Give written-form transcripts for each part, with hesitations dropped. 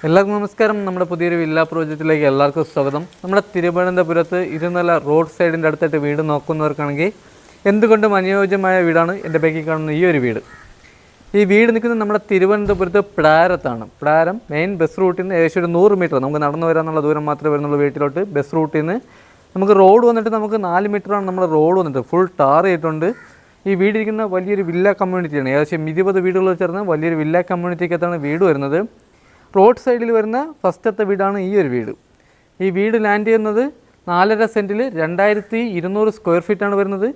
എല്ലാവർക്കും നമസ്കാരം. നമ്മുടെ പുതിയൊരു വില്ല പ്രോജക്റ്റിലേക്ക് എല്ലാവർക്കും സ്വാഗതം. നമ്മുടെ തിരുവനന്തപുരത്ത് ഇരുനില റോഡ് സൈഡിൻ്റെ അടുത്തായിട്ട് വീട് നോക്കുന്നവർക്കാണെങ്കിൽ എന്തുകൊണ്ടും അനുയോജ്യമായ വീടാണ് എൻ്റെ ബാക്കിൽ കാണുന്ന ഈ ഒരു വീട്. ഈ വീട് നിൽക്കുന്നത് നമ്മുടെ തിരുവനന്തപുരത്ത് പ്ലാരത്താണ്. പ്ലാരം മെയിൻ ബസ് റൂട്ടിൽ നിന്ന് ഏകദേശം ഒരു 100 മീറ്റർ നമുക്ക് നടന്നു വരാനുള്ള ദൂരം മാത്രമേ വരുന്നുള്ളൂ വീട്ടിലോട്ട്. ബസ് റൂട്ടിൽ നിന്ന് നമുക്ക് റോഡ് വന്നിട്ട് നമുക്ക് 4 മീറ്ററാണ് നമ്മുടെ റോഡ് വന്നിട്ട് ഫുൾ ടാർ ചെയ്തിട്ടുണ്ട്. ഈ വീടിരിക്കുന്ന വലിയൊരു വില്ല കമ്മ്യൂണിറ്റിയാണ്. ഏകദേശം 20 വീടുകൾ ചേർന്ന് വലിയൊരു വില്ല കമ്മ്യൂണിറ്റിക്കകത്താണ് വീട് വരുന്നത്. റോഡ് സൈഡിൽ വരുന്ന ഫസ്റ്റത്തെ വീടാണ് ഈ ഒരു വീട്. ഈ വീട് ലാൻഡ് ചെയ്യുന്നത് 4.5 സെൻറ്റിൽ 2200 സ്ക്വയർ ഫീറ്റാണ് വരുന്നത്.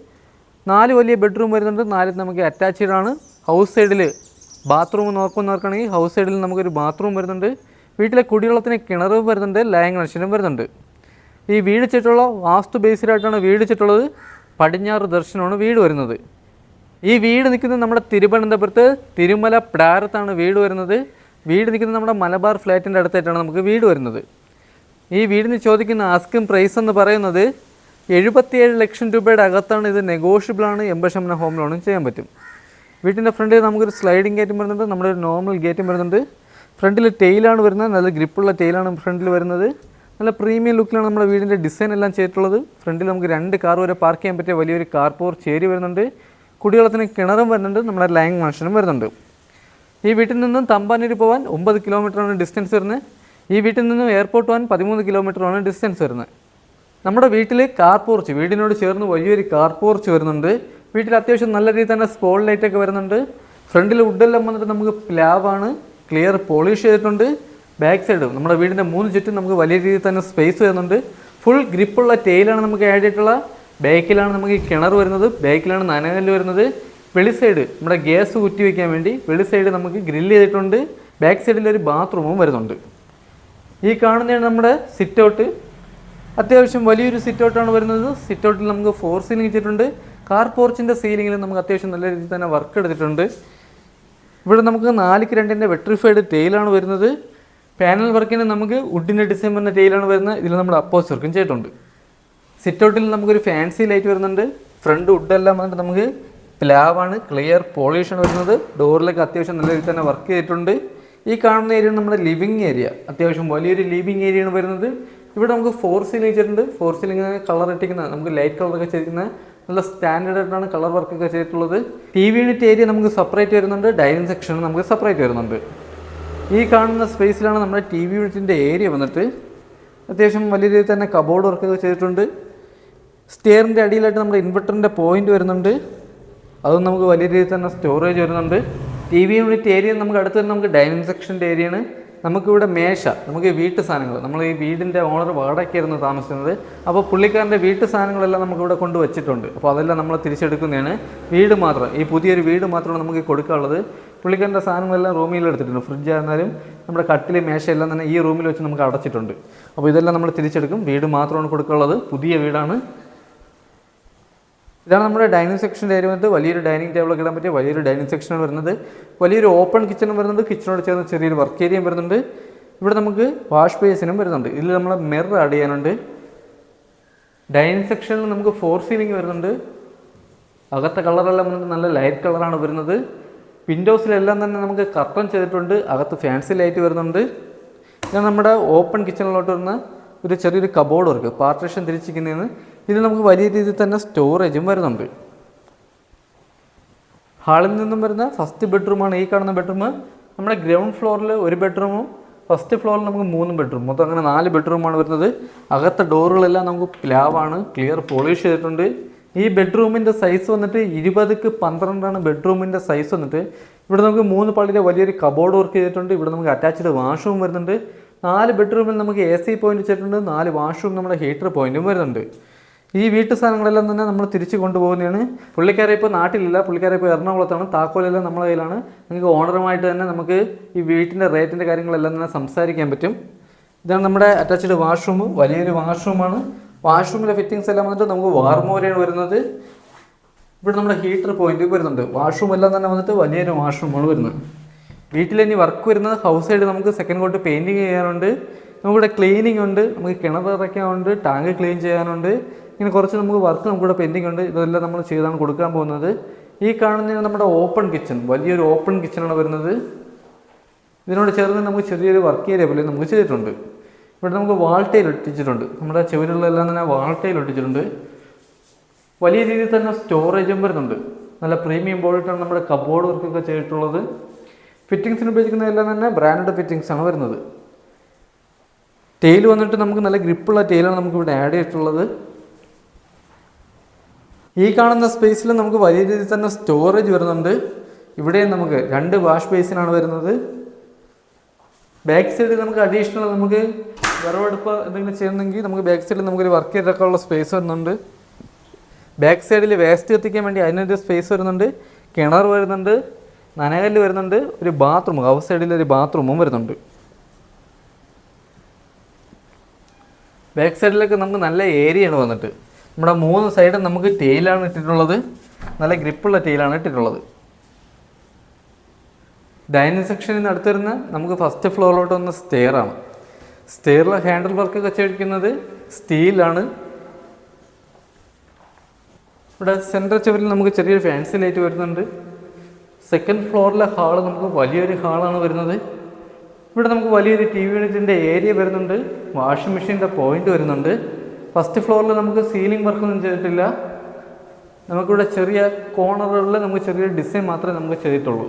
4 വലിയ ബെഡ്റൂം വരുന്നുണ്ട്, 4 നമുക്ക് അറ്റാച്ച്ഡ് ആണ്. ഹൗസ് സൈഡിൽ ബാത്റൂം നോക്കുന്നവർക്കാണെങ്കിൽ ഹൗസ് സൈഡിൽ നമുക്കൊരു ബാത്റൂം വരുന്നുണ്ട്. വീട്ടിലെ കുടിവെള്ളത്തിന് കിണറും വരുന്നുണ്ട്, ലൈൻ കണക്ഷനും വരുന്നുണ്ട്. ഈ വീട് ചുറ്റുള്ള വാസ്തു ബേസിലായിട്ടാണ് വീട് ചുറ്റുള്ളത്. പടിഞ്ഞാറ് ദർശനമാണ് വീട് വരുന്നത്. ഈ വീട് നിൽക്കുന്നത് നമ്മുടെ തിരുവനന്തപുരത്ത് തിരുമല പ്ലാരത്താണ് വീട് വരുന്നത്. വീട് നിൽക്കുന്നത് നമ്മുടെ മലബാർ ഫ്ലാറ്റിൻ്റെ അടുത്തായിട്ടാണ് നമുക്ക് വീട് വരുന്നത്. ഈ വീടിന് ചോദിക്കുന്ന ആസ്കിംഗ് പ്രൈസ് എന്ന് പറയുന്നത് 77 ലക്ഷം രൂപയുടെ അകത്താണ്. ഇത് നെഗോഷ്യബിളാണ്. 80% ഹോം ലോണും ചെയ്യാൻ പറ്റും. വീട്ടിൻ്റെ ഫ്രണ്ടിൽ നമുക്കൊരു സ്ലൈഡിങ് ഗേറ്റും വരുന്നുണ്ട്, നമ്മുടെ ഒരു നോർമൽ ഗേറ്റും വരുന്നുണ്ട്. ഫ്രണ്ടിൽ ടെയിലാണ് വരുന്നത്, നല്ല ഗ്രിപ്പുള്ള ടെയിലാണ് ഫ്രണ്ടിൽ വരുന്നത്. നല്ല പ്രീമിയം ലുക്കിലാണ് നമ്മുടെ വീടിൻ്റെ ഡിസൈൻ എല്ലാം ചെയ്തിട്ടുള്ളത്. ഫ്രണ്ടിൽ നമുക്ക് 2 കാർ വരെ പാർക്ക് ചെയ്യാൻ പറ്റിയ വലിയൊരു കാർ പോർച്ച് ഏരിയ വരുന്നുണ്ട്. കുടിവെള്ളത്തിന് കിണറും വരുന്നുണ്ട്, നമ്മുടെ ലൈൻ കണക്ഷനും വരുന്നുണ്ട്. ഈ വീട്ടിൽ നിന്നും തമ്പാനൂര് പോകാൻ 9 കിലോമീറ്ററാണ് ഡിസ്റ്റൻസ് വരുന്നത്. ഈ വീട്ടിൽ നിന്നും എയർപോർട്ട് പോകാൻ 13 കിലോമീറ്ററാണ് ഡിസ്റ്റൻസ് വരുന്നത്. നമ്മുടെ വീട്ടിൽ കാർ പോർച്ച്, വീടിനോട് ചേർന്ന് വലിയൊരു കാർ പോർച്ച് വരുന്നുണ്ട്. വീട്ടിൽ അത്യാവശ്യം നല്ല രീതിയിൽ തന്നെ സ്പോൾ ലൈറ്റൊക്കെ വരുന്നുണ്ട്. ഫ്രണ്ടിൽ വുഡെല്ലാം വന്നിട്ട് നമുക്ക് പ്ലാവാണ്, ക്ലിയർ പോളിഷ് ചെയ്തിട്ടുണ്ട്. ബാക്ക് സൈഡ് നമ്മുടെ വീടിൻ്റെ 3 ചുറ്റും നമുക്ക് വലിയ രീതിയിൽ തന്നെ സ്പേസ് വരുന്നുണ്ട്. ഫുൾ ഗ്രിപ്പുള്ള ടെയിലാണ് നമുക്ക് ആഡ് ചെയ്തിട്ടുള്ള. ബാക്കിലാണ് നമുക്ക് കിണർ വരുന്നത്, ബാക്കിലാണ് നനകല്ല് വരുന്നത്. വെളി സൈഡ് നമ്മുടെ ഗ്യാസ് കുറ്റി വയ്ക്കാൻ വേണ്ടി വെളി സൈഡ് നമുക്ക് ഗ്രില്ല് ചെയ്തിട്ടുണ്ട്. ബാക്ക് സൈഡിൽ ഒരു ബാത്റൂമും വരുന്നുണ്ട്. ഈ കാണുന്നതാണ് നമ്മുടെ സിറ്റ് ഔട്ട്. അത്യാവശ്യം വലിയൊരു സിറ്റ് ഔട്ടാണ് വരുന്നത്. സിറ്റ് ഔട്ടിൽ നമുക്ക് 4 സീലിംഗ് ചെയ്തിട്ടുണ്ട്. കാർ പോർച്ചിൻ്റെ സീലിങ്ങിൽ നമുക്ക് അത്യാവശ്യം നല്ല രീതിയിൽ തന്നെ വർക്ക് എടുത്തിട്ടുണ്ട്. ഇവിടെ നമുക്ക് 4:2 വെട്രിഫൈഡ് ടെയിലാണ് വരുന്നത്. പാനൽ വർക്കിന് നമുക്ക് വുഡിൻ്റെ ഡിസൈൻ വരുന്ന ടെയിലാണ് വരുന്നത്. ഇതിൽ നമ്മൾ അപ്പോസ് വർക്കും ചെയ്തിട്ടുണ്ട്. സിറ്റ് ഔട്ടിൽ നമുക്കൊരു ഫാൻസി ലൈറ്റ് വരുന്നുണ്ട്. ഫ്രണ്ട് വുഡെല്ലാം വന്നിട്ട് നമുക്ക് പ്ലാവാണ്, ക്ലിയർ പോളിഷാണ് വരുന്നത്. ഡോറിലേക്ക് അത്യാവശ്യം നല്ല രീതിയിൽ തന്നെ വർക്ക് ചെയ്തിട്ടുണ്ട്. ഈ കാണുന്ന ഏരിയ നമ്മുടെ ലിവിങ് ഏരിയ, അത്യാവശ്യം വലിയൊരു ലിവിങ് ഏരിയയാണ് വരുന്നത്. ഇവിടെ നമുക്ക് 4 സീലിംഗ് ചെയ്തിട്ടുണ്ട്. 4 സീലിംഗ് കളർ ഇട്ടിരിക്കുന്ന നമുക്ക് ലൈറ്റ് കളറൊക്കെ ചെയ്തിരിക്കുന്ന നല്ല സ്റ്റാൻഡേർഡ് ആയിട്ടാണ് കളർ വർക്കൊക്കെ ചെയ്തിട്ടുള്ളത്. TV യൂണിറ്റ് ഏരിയ നമുക്ക് സെപ്പറേറ്റ് വരുന്നുണ്ട്, ഡൈനിങ് സെക്ഷൻ നമുക്ക് സെപ്പറേറ്റ് വരുന്നുണ്ട്. ഈ കാണുന്ന സ്പേസിലാണ് നമ്മുടെ TV യൂണിറ്റിൻ്റെ ഏരിയ വന്നിട്ട്. അത്യാവശ്യം വലിയ രീതിയിൽ തന്നെ കബോർഡ് വർക്കൊക്കെ ചെയ്തിട്ടുണ്ട്. സ്റ്റെയറിൻ്റെ അടിയിലായിട്ട് നമ്മുടെ ഇൻവെർട്ടറിൻ്റെ പോയിന്റ് വരുന്നുണ്ട്. അതും നമുക്ക് വലിയ രീതിയിൽ തന്നെ സ്റ്റോറേജ് വരുന്നുണ്ട്. TV യൂണിറ്റ് ഏരിയ നമുക്ക് അടുത്ത് തന്നെ നമുക്ക് ഡൈനിങ് സെക്ഷൻ്റെ ഏരിയയാണ്. നമുക്കിവിടെ മേശ, നമുക്ക് വീട്ടു സാധനങ്ങൾ, നമ്മൾ ഈ വീടിൻ്റെ ഓണർ വാടകയ്ക്കായിരുന്നു താമസിക്കുന്നത്. അപ്പോൾ പുള്ളിക്കാരൻ്റെ വീട്ടു സാധനങ്ങളെല്ലാം നമുക്കിവിടെ കൊണ്ട് വെച്ചിട്ടുണ്ട്. അപ്പോൾ അതെല്ലാം നമ്മൾ തിരിച്ചെടുക്കുന്നതാണ്. വീട് മാത്രം, ഈ പുതിയൊരു വീട് മാത്രമാണ് നമുക്ക് കൊടുക്കാനുള്ളത്. പുള്ളിക്കാരൻ്റെ സാധനങ്ങളെല്ലാം റൂമിൽ എടുത്തിട്ടുണ്ട്. ഫ്രിഡ്ജ് ആയിരുന്നാലും നമ്മുടെ കട്ടിൽ മേശയെല്ലാം തന്നെ ഈ റൂമിൽ വെച്ച് നമുക്ക് അടച്ചിട്ടുണ്ട്. അപ്പോൾ ഇതെല്ലാം നമ്മൾ തിരിച്ചെടുക്കും. വീട് മാത്രമാണ് കൊടുക്കാനുള്ളത്. പുതിയ വീടാണ്. ഇതാണ് നമ്മുടെ ഡൈനിങ് സെക്ഷൻ്റെ ഏരിയ വന്നിട്ട്. വലിയൊരു ഡൈനിങ് ടേബിളൊക്കെ ഇടാൻ പറ്റിയ വലിയൊരു ഡൈനിങ് സെക്ഷനാണ് വരുന്നത്. വലിയൊരു ഓപ്പൺ കിച്ചണും വരുന്നുണ്ട്. കിച്ചണോട് ചേർന്ന് ചെറിയൊരു വർക്ക് ഏരിയയും വരുന്നുണ്ട്. ഇവിടെ നമുക്ക് വാഷ് ബേസിനും വരുന്നുണ്ട്. ഇതിൽ നമ്മൾ മിറർ ആഡ് ചെയ്യാനുണ്ട്. ഡൈനിങ് സെക്ഷനിൽ നമുക്ക് 4 സീലിംഗ് വരുന്നുണ്ട്. അകത്തെ കളറെല്ലാം വന്നിട്ട് നല്ല ലൈറ്റ് കളറാണ് വരുന്നത്. വിൻഡോസിലെല്ലാം തന്നെ നമുക്ക് കർട്ടൻ ചെയ്തിട്ടുണ്ട്. അകത്ത് ഫാൻസി ലൈറ്റ് വരുന്നുണ്ട്. ഇതാണ് നമ്മുടെ ഓപ്പൺ കിച്ചണിലോട്ട് വരുന്ന ഒരു ചെറിയൊരു കബോർഡ് വർക്ക്, പാർട്ടീഷൻ തിരിച്ചിരിക്കുന്നതിന്. ഇതിൽ നമുക്ക് വലിയ രീതിയിൽ തന്നെ സ്റ്റോറേജും വരുന്നുണ്ട്. ഹാളിൽ നിന്നും വരുന്ന ഫസ്റ്റ് ബെഡ്റൂമാണ് ഈ കാണുന്ന ബെഡ്റൂം. നമ്മുടെ ഗ്രൗണ്ട് ഫ്ലോറിൽ ഒരു ബെഡ്റൂമും ഫസ്റ്റ് ഫ്ലോറിൽ നമുക്ക് 3 ബെഡ്റൂം, മൊത്തം അങ്ങനെ 4 ബെഡ്റൂമാണ് വരുന്നത്. അകത്തെ ഡോറുകളെല്ലാം നമുക്ക് പ്ലാവാണ്, ക്ലിയർ പോളിഷ് ചെയ്തിട്ടുണ്ട്. ഈ ബെഡ്റൂമിൻ്റെ സൈസ് വന്നിട്ട് 20x12 ബെഡ്റൂമിൻ്റെ സൈസ് വന്നിട്ട്. ഇവിടെ നമുക്ക് 3 പള്ളിയുടെ വലിയൊരു കബോർഡ് വർക്ക് ചെയ്തിട്ടുണ്ട്. ഇവിടെ നമുക്ക് അറ്റാച്ച്ഡ് വാഷ്റൂം വരുന്നുണ്ട്. 4 ബെഡ്റൂമിൽ നമുക്ക് AC പോയിന്റ് വെച്ചിട്ടുണ്ട്. 4 വാഷ്റൂം നമ്മുടെ ഹീറ്റർ പോയിന്റും വരുന്നുണ്ട്. ഈ വീട്ടു സാധനങ്ങളെല്ലാം തന്നെ നമ്മൾ തിരിച്ച് കൊണ്ടുപോകുന്നതാണ്. പുള്ളിക്കാരെ ഇപ്പോൾ നാട്ടിലില്ല, പുള്ളിക്കാരെ ഇപ്പോൾ എറണാകുളത്താണ്. താക്കോലെല്ലാം നമ്മുടെ കയ്യിലാണ്. നിങ്ങൾക്ക് ഓണറുമായിട്ട് തന്നെ നമുക്ക് ഈ വീട്ടിൻ്റെ റേറ്റിൻ്റെ കാര്യങ്ങളെല്ലാം തന്നെ സംസാരിക്കാൻ പറ്റും. ഇതാണ് നമ്മുടെ അറ്റാച്ച്ഡ് വാഷ്റൂം, വലിയൊരു വാഷ്റൂമാണ്. വാഷ്റൂമിലെ ഫിറ്റിങ്സ് എല്ലാം വന്നിട്ട് നമുക്ക് വാർമോരയാണ് വരുന്നത്. ഇവിടെ നമ്മുടെ ഹീറ്റർ പോയിന്റ് വരുന്നുണ്ട്. വാഷ്റൂം എല്ലാം തന്നെ വന്നിട്ട് വലിയൊരു വാഷ്റൂമാണ് വരുന്നത്. വീട്ടിലിനി വർക്ക് വരുന്നത് ഹൗസ് സൈഡ് നമുക്ക് സെക്കൻഡ് കോട്ട് പെയിൻറ്റിങ് ചെയ്യാനുണ്ട്. നമുക്കിവിടെ ക്ലീനിങ് ഉണ്ട്, നമുക്ക് കിണർ ഇറക്കാനുണ്ട്, ടാങ്ക് ക്ലീൻ ചെയ്യാനുണ്ട്. ഇങ്ങനെ കുറച്ച് നമുക്ക് വർക്ക് നമുക്കിവിടെ പെൻഡിങ് ഉണ്ട്. ഇതെല്ലാം നമ്മൾ ചെയ്താണ് കൊടുക്കാൻ പോകുന്നത്. ഈ കാണുന്നത് നമ്മുടെ ഓപ്പൺ കിച്ചൺ, വലിയൊരു ഓപ്പൺ കിച്ചണാണ് വരുന്നത്. ഇതിനോട് ചേർന്ന് നമുക്ക് ചെറിയൊരു വർക്ക് ഏരിയ പോലെ നമുക്ക് ചെയ്തിട്ടുണ്ട്. ഇവിടെ നമുക്ക് വാൾ ടൈൽ ഒട്ടിച്ചിട്ടുണ്ട്. നമ്മുടെ ചുവരുകളെല്ലാം തന്നെ വാൾ ടൈൽ ഒട്ടിച്ചിട്ടുണ്ട്. വലിയ രീതിയിൽ തന്നെ സ്റ്റോറേജും വരുന്നുണ്ട്. നല്ല പ്രീമിയം ബോർഡിട്ടാണ് നമ്മുടെ കബോർഡ് വർക്കൊക്കെ ചെയ്തിട്ടുള്ളത്. ഫിറ്റിങ്സിന് ഉപയോഗിക്കുന്നതെല്ലാം തന്നെ ബ്രാൻഡഡ് ഫിറ്റിങ്സ് ആണ് വരുന്നത്. ടെയിൽ വന്നിട്ട് നമുക്ക് നല്ല ഗ്രിപ്പുള്ള ടെയിലാണ് നമുക്ക് ഇവിടെ ആഡ് ചെയ്തിട്ടുള്ളത്. ഈ കാണുന്ന സ്പേസിൽ നമുക്ക് വലിയ രീതിയിൽ തന്നെ സ്റ്റോറേജ് വരുന്നുണ്ട്. ഇവിടെയും നമുക്ക് 2 വാഷ് ബേസിനാണ് വരുന്നത്. ബാക്ക് സൈഡിൽ നമുക്ക് അഡീഷണൽ നമുക്ക് വിറവെടുപ്പ് എന്തെങ്കിലും ചെയ്യുന്നെങ്കിൽ നമുക്ക് ബാക്ക് സൈഡിൽ നമുക്കൊരു വർക്ക് ചെയ്തൊക്കെയുള്ള സ്പേസ് വരുന്നുണ്ട്. ബാക്ക് സൈഡിൽ വേസ്റ്റ് കത്തിക്കാൻ വേണ്ടി അതിനൊരു സ്പേസ് വരുന്നുണ്ട്. കിണർ വരുന്നുണ്ട്, നനകല്ല് വരുന്നുണ്ട്, ഒരു ബാത്റൂം ഹൗസ് സൈഡിൽ ഒരു ബാത്റൂമും വരുന്നുണ്ട്. ബാക്ക് സൈഡിലൊക്കെ നമുക്ക് നല്ല ഏരിയയാണ് വന്നിട്ട്. നമ്മുടെ 3 സൈഡും നമുക്ക് ടെയിലാണ് ഇട്ടിട്ടുള്ളത്. നല്ല ഗ്രിപ്പുള്ള ടെയിലാണ് ഇട്ടിട്ടുള്ളത്. ഡൈനിങ് സെക്ഷനിൽ നിന്ന് അടുത്ത് വരുന്ന നമുക്ക് ഫസ്റ്റ് ഫ്ലോറിലോട്ട് വന്ന സ്റ്റെയറാണ്. സ്റ്റെയറിലെ ഹാൻഡിൽ വർക്കൊക്കെ ചെയ്തിരിക്കുന്നത് സ്റ്റീലാണ്. ഇവിടെ സെൻട്രൽ ചുവരിൽ നമുക്ക് ചെറിയൊരു ഫാൻസി ലൈറ്റ് വരുന്നുണ്ട്. സെക്കൻഡ് ഫ്ലോറിലെ ഹാള് നമുക്ക് വലിയൊരു ഹാളാണ് വരുന്നത്. ഇവിടെ നമുക്ക് വലിയൊരു TV യൂണിറ്റിൻ്റെ ഏരിയ വരുന്നുണ്ട്. വാഷിംഗ് മെഷീൻ്റെ പോയിന്റ് വരുന്നുണ്ട്. ഫസ്റ്റ് ഫ്ലോറിൽ നമുക്ക് സീലിംഗ് വർക്കൊന്നും ചെയ്തിട്ടില്ല. നമുക്കിവിടെ ചെറിയ കോർണറുകളിൽ നമുക്ക് ചെറിയൊരു ഡിസൈൻ മാത്രമേ നമുക്ക് ചെയ്തിട്ടുള്ളൂ.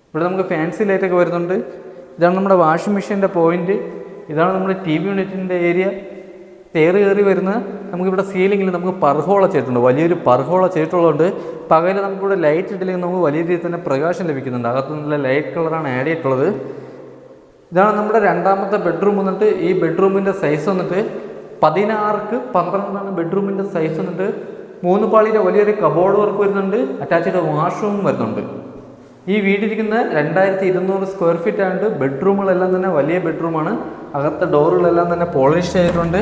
ഇവിടെ നമുക്ക് ഫാൻസി ലൈറ്റൊക്കെ വരുന്നുണ്ട്. ഇതാണ് നമ്മുടെ വാഷിംഗ് മെഷീൻ്റെ പോയിന്റ്. ഇതാണ് നമ്മുടെ TV യൂണിറ്റിൻ്റെ ഏരിയ. തേറി കയറി വരുന്ന നമുക്കിവിടെ സീലിങ്ങിൽ നമുക്ക് പർഹോള ചെയ്തിട്ടുണ്ട്. വലിയൊരു പർഹോള ചെയ്തിട്ടുള്ളതുകൊണ്ട് പകൽ നമുക്കിവിടെ ലൈറ്റ് ഇട്ടില്ലെങ്കിൽ നമുക്ക് വലിയ രീതിയിൽ തന്നെ പ്രകാശം ലഭിക്കുന്നുണ്ട്. അകത്ത് നല്ല ലൈറ്റ് കളറാണ് ആഡ് ചെയ്തിട്ടുള്ളത്. ഇതാണ് നമ്മുടെ രണ്ടാമത്തെ ബെഡ്റൂം വന്നിട്ട്. ഈ ബെഡ്റൂമിൻ്റെ സൈസ് വന്നിട്ട് 16ക്ക് 12 ബെഡ്റൂമിൻ്റെ സൈസ് വന്നിട്ട്. 3 പാളിയുടെ വലിയൊരു കബോർഡ് വർക്ക് വരുന്നുണ്ട്. അറ്റാച്ച്ഡ് വാഷ്റൂമും വരുന്നുണ്ട്. ഈ വീടിരിക്കുന്ന 2200 സ്ക്വയർ ഫീറ്റ് ആയിട്ട് ബെഡ്റൂമുകളെല്ലാം തന്നെ വലിയ ബെഡ്റൂമാണ്. അകത്തെ ഡോറുകളെല്ലാം തന്നെ പോളിഷ് ചെയ്തിട്ടുണ്ട്.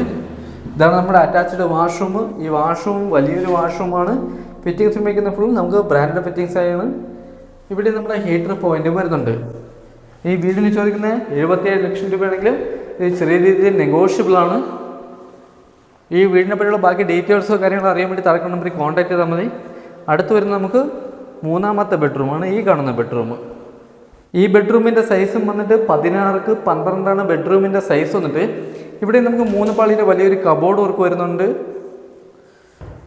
ഇതാണ് നമ്മുടെ അറ്റാച്ച്ഡ് വാഷ്റൂം. ഈ വാഷ്റൂം വലിയൊരു വാഷ്റൂമാണ്. ഫിറ്റിങ്സ് ഉപയോഗിക്കുന്ന ഫുൾ നമുക്ക് ബ്രാൻഡ് ഫിറ്റിങ്സ് ആയാണ്. ഇവിടെ നമ്മുടെ ഹീറ്റർ പോയിന്റും വരുന്നുണ്ട്. ഈ വീടിന് ചോദിക്കുന്ന 77 ലക്ഷം രൂപയാണെങ്കിലും ഇത് ചെറിയ രീതിയിൽ നെഗോഷ്യബിൾ ആണ്. ഈ വീടിനെ പറ്റിയുള്ള ബാക്കി ഡീറ്റെയിൽസോ കാര്യങ്ങളോ അറിയാൻ വേണ്ടി താഴെ നമ്പറിൽ കോൺടാക്ട് ചെയ്താൽ മതി. അടുത്ത് വരുന്ന നമുക്ക് 3ാമത്തെ ബെഡ്റൂമാണ് ഈ കാണുന്ന ബെഡ്റൂം. ഈ ബെഡ്റൂമിൻ്റെ സൈസും വന്നിട്ട് 16ക്ക് 12 ബെഡ്റൂമിൻ്റെ സൈസ് വന്നിട്ട്. ഇവിടെ നമുക്ക് 3 പാളിയുടെ വലിയൊരു കബോർഡ് വർക്ക് വരുന്നുണ്ട്.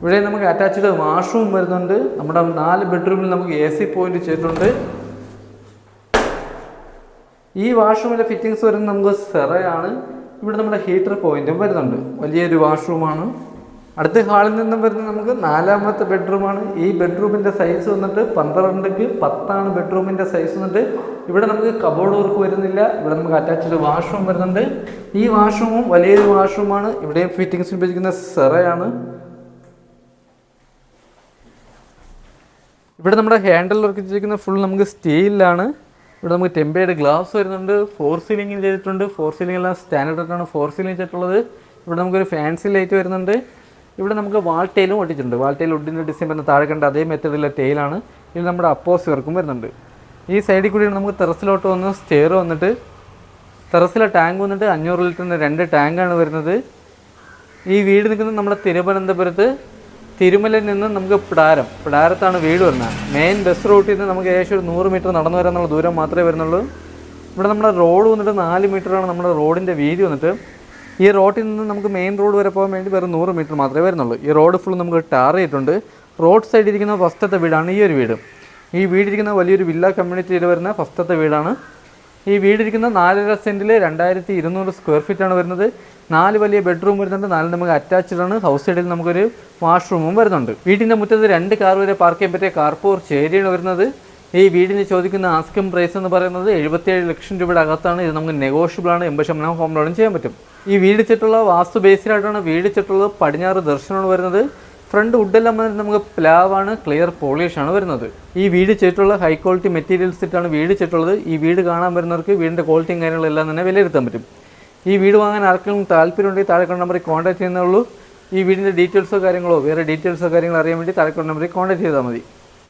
ഇവിടെ നമുക്ക് അറ്റാച്ച്ഡ് വാഷ്റൂം വരുന്നുണ്ട്. നമ്മുടെ 4 ബെഡ്റൂമിൽ നമുക്ക് AC പോയിന്റ് ചെയ്തിട്ടുണ്ട്. ഈ വാഷ്റൂമിൻ്റെ ഫിറ്റിങ്സ് വരുന്നത് നമുക്ക് സെറയാണ്. ഇവിടെ നമ്മുടെ ഹീറ്റർ പോയിന്റും വരുന്നുണ്ട്. വലിയൊരു വാഷ്റൂമാണ്. അടുത്ത ഹാളിൽ നിന്നും വരുന്നത് നമുക്ക് 4ാമത്തെ ബെഡ്റൂമാണ്. ഈ ബെഡ്റൂമിൻ്റെ സൈസ് വന്നിട്ട് 12ക്ക് 10 ബെഡ്റൂമിൻ്റെ സൈസ് വന്നിട്ട്. ഇവിടെ നമുക്ക് കബോർഡ് വർക്ക് വരുന്നില്ല. ഇവിടെ നമുക്ക് അറ്റാച്ച്ഡ് വാഷ്റൂം വരുന്നുണ്ട്. ഈ വാഷ്റൂമും വലിയൊരു വാഷ്റൂമാണ്. ഇവിടെയും ഫിറ്റിങ്സ് ഉപയോഗിക്കുന്ന സെറയാണ്. ഇവിടെ നമ്മുടെ ഹാൻഡിൽ വർക്ക് ചെയ്തിരിക്കുന്ന ഫുൾ നമുക്ക് സ്റ്റീലിലാണ്. ഇവിടെ നമുക്ക് ടെമ്പേർഡ് ഗ്ലാസ് വരുന്നുണ്ട്. 4 സീലിംഗ് ചെയ്തിട്ടുണ്ട്. 4 സീലിംഗ് എല്ലാം സ്റ്റാൻഡേർഡായിട്ടാണ് 4 സീലിംഗ് ചെയ്തിട്ടുള്ളത്. ഇവിടെ നമുക്കൊരു ഫാൻസി ലൈറ്റ് വരുന്നുണ്ട്. ഇവിടെ നമുക്ക് വാൾ ടൈലും ഒട്ടിച്ചിട്ടുണ്ട്. വാൾ ടൈൽ വുഡിൻ്റെ ഡിസൈൻ വരുന്ന താഴെ കണ്ട അതേ മെത്തേഡിലെ ടൈലാണ്. ഇതിൽ നമ്മുടെ അപ്പോസ് വർക്കും വരുന്നുണ്ട്. ഈ സൈഡിൽ കൂടിയാണ് നമുക്ക് ടെറസിലോട്ട് വന്ന് സ്റ്റെയർ വന്നിട്ട്. ടെറസിലെ ടാങ്ക് വന്നിട്ട് 500 ലിറ്ററിൻ്റെ 2 ടാങ്കാണ് വരുന്നത്. ഈ വീട് നിൽക്കുന്നത് നമ്മുടെ തിരുവനന്തപുരത്ത് തിരുമലയിൽ നിന്ന് നമുക്ക് പിടാരത്താണ് വീട് വരുന്നത്. മെയിൻ ബസ് റൂട്ടിൽ നിന്ന് നമുക്ക് ഏകദേശം ഒരു 100 മീറ്റർ നടന്നു വരാനുള്ള ദൂരം മാത്രമേ വരുന്നുള്ളൂ. ഇവിടെ നമ്മുടെ റോഡ് വന്നിട്ട് 4 മീറ്ററാണ് നമ്മുടെ റോഡിൻ്റെ വീതി വന്നിട്ട്. ഈ റോഡിൽ നിന്ന് നമുക്ക് മെയിൻ റോഡ് വരെ പോകാൻ വേണ്ടി വെറും 100 മീറ്റർ മാത്രമേ വരുന്നുള്ളൂ. ഈ റോഡ് ഫുൾ നമുക്ക് ടാർ ചെയ്തിട്ടുണ്ട്. റോഡ് സൈഡിൽ ഇരിക്കുന്ന ഫസ്റ്റത്തെ വീടാണ് ഈ ഒരു വീട്. ഈ വീടിരിക്കുന്ന വലിയൊരു വില്ല കമ്മ്യൂണിറ്റിയിൽ വരുന്ന ഫസ്റ്റത്തെ വീടാണ്. ഈ വീടിരിക്കുന്ന 4.5 സെൻറ്റിൽ 2200 സ്ക്വയർ ഫീറ്റാണ് വരുന്നത്. 4 വലിയ ബെഡ്റൂം വരുന്നുണ്ട്. 4 നമുക്ക് അറ്റാച്ച്ഡ് ആണ്. ഹൗസ് സൈഡിൽ നമുക്കൊരു വാഷ്റൂമും വരുന്നുണ്ട്. വീടിൻ്റെ മുറ്റത്ത് 2 കാർ വരെ പാർക്ക് ചെയ്യാൻ പറ്റിയ കാർ പോർച്ച് ഏരിയയാണ് വരുന്നത്. ഈ വീടിന് ചോദിക്കുന്ന ആസ്കിംഗ് പ്രൈസ് എന്ന് പറയുന്നത് 77 ലക്ഷം രൂപയുടെ അകത്താണ്. ഇത് നമുക്ക് നെഗോഷ്യബിൾ ആണ്. 80% ഹോം ലോണും ചെയ്യാൻ പറ്റും. ഈ വീട് ചുറ്റുള്ള വാസ്തു ബേസിലായിട്ടാണ് വീട് ചുറ്റുള്ളത്. പടിഞ്ഞാറ് ദർശനമാണ് വരുന്നത്. ഫ്രണ്ട് വുഡെല്ലാം വന്നിട്ട് നമുക്ക് പ്ലാവാണ്. ക്ലിയർ പോളിഷാണ് വരുന്നത്. ഈ വീട് ചുറ്റുള്ള ഹൈ ക്വാളിറ്റി മെറ്റീരിയൽസ് ഇട്ടാണ് വീട് ചുറ്റുള്ളത്. ഈ വീട് കാണാൻ വരുന്നവർക്ക് വീടിൻ്റെ ക്വാളിറ്റിയും കാര്യങ്ങളെല്ലാം തന്നെ വിലയിരുത്താൻ പറ്റും. ഈ വീട് വാങ്ങാൻ ആർക്കെങ്കിലും താല്പര്യമുണ്ടെങ്കിൽ താഴെ നമ്പറിൽ കോൺടാക്ട് ചെയ്യുന്നേ ഉള്ളൂ. ഈ വീടിൻ്റെ ഡീറ്റെയിൽസോ കാര്യങ്ങളോ വേറെ ഡീറ്റെയിൽസോ കാര്യങ്ങളോ അറിയാൻ വേണ്ടി താഴെ നമ്പറിൽ കോൺടാക്ട് ചെയ്താൽ മതി.